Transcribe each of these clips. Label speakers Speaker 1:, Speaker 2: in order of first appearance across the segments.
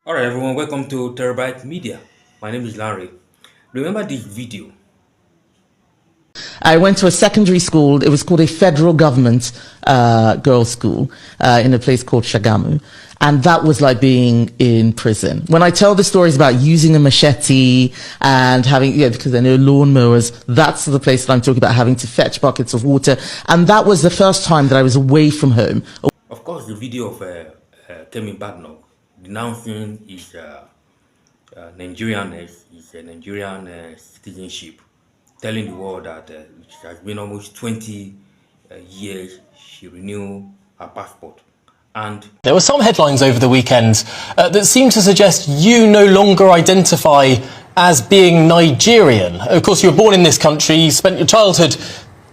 Speaker 1: All right, everyone, welcome to Terabyte Media. My name is Larry. Remember this video?
Speaker 2: I went to a secondary school. It was called a federal government girls' school in a place called Shagamu. And that was like being in prison. When I tell the stories about using a machete and having, because there are no lawnmowers, that's the place that I'm talking about, having to fetch buckets of water. And that was the first time that I was away from home.
Speaker 1: Of course, the video of Kemi Badnoch denouncing his Nigerianness, his Nigerian citizenship, telling the world that it has been almost 20 years she renewed her passport. And
Speaker 3: there were some headlines over the weekend that seemed to suggest you no longer identify as being Nigerian. Of course, you were born in this country, you spent your childhood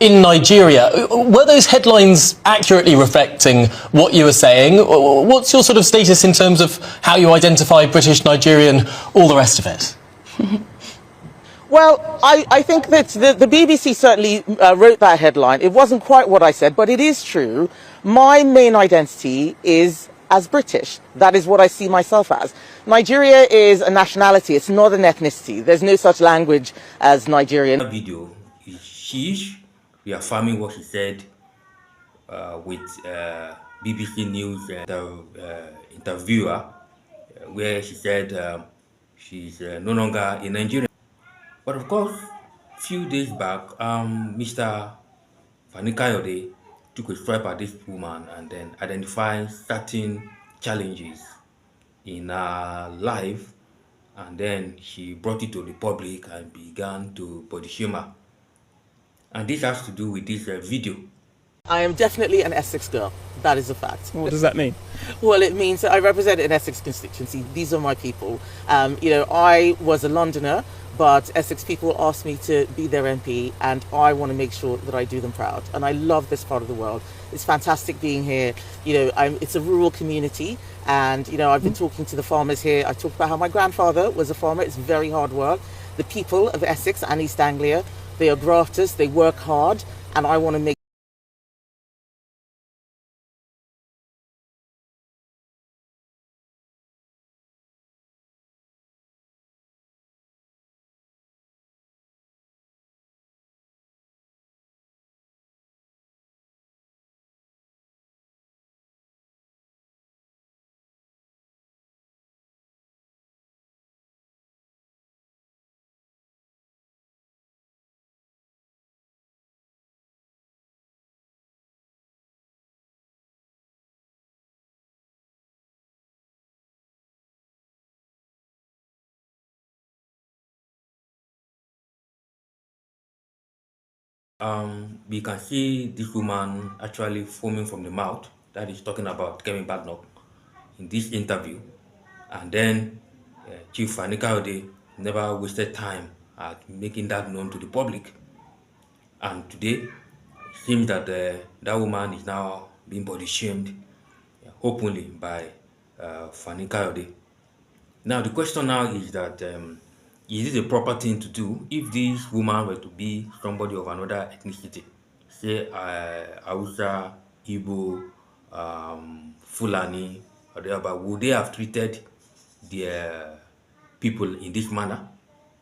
Speaker 3: in Nigeria. Were those headlines accurately reflecting what you were saying? What's your sort of status in terms of how you identify British, Nigerian, all the rest of it?
Speaker 2: Well, I think that the BBC certainly wrote that headline. It wasn't quite what I said, but it is true. My main identity is as British. That is what I see myself as. Nigeria is a nationality. It's not an ethnicity. There's no such language as Nigerian.
Speaker 1: that video is she reaffirming what she said with BBC News interviewer, where she said she's no longer in Nigeria. But of course, few days back, Mr. Fani Kayode took a swipe at this woman and then identified certain challenges in her life, and then she brought it to the public and began to body shame her. And this has to do with this video.
Speaker 2: I am definitely an Essex girl. That is a fact.
Speaker 4: What does that mean?
Speaker 2: Well, it means that I represent an Essex constituency. These are my people. I was a Londoner, but Essex people asked me to be their MP, and I want to make sure that I do them proud. And I love this part of the world. It's fantastic being here. It's a rural community, and I've been talking to the farmers here. I talked about how my grandfather was a farmer. It's very hard work. The people of Essex and East Anglia, they are grafters. They work hard, and I want to make
Speaker 1: We can see this woman actually foaming from the mouth, that is talking about Kemi Badnoch in this interview. And then Chief Fani Kayode never wasted time at making that known to the public. And today, it seems that that woman is now being body shamed openly by Fani Kayode. Now, the question now is that is it a proper thing to do if this woman were to be somebody of another ethnicity, say Hausa, Igbo, Fulani, or whatever? Would they have treated their people in this manner?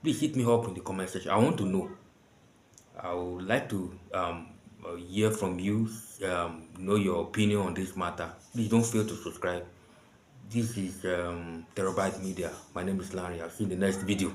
Speaker 1: Please hit me up in the comment section. I want to know. I would like to hear from you, know your opinion on this matter. Please don't fail to subscribe. This is Terabyte Media. My name is Larry. I'll see you in the next video.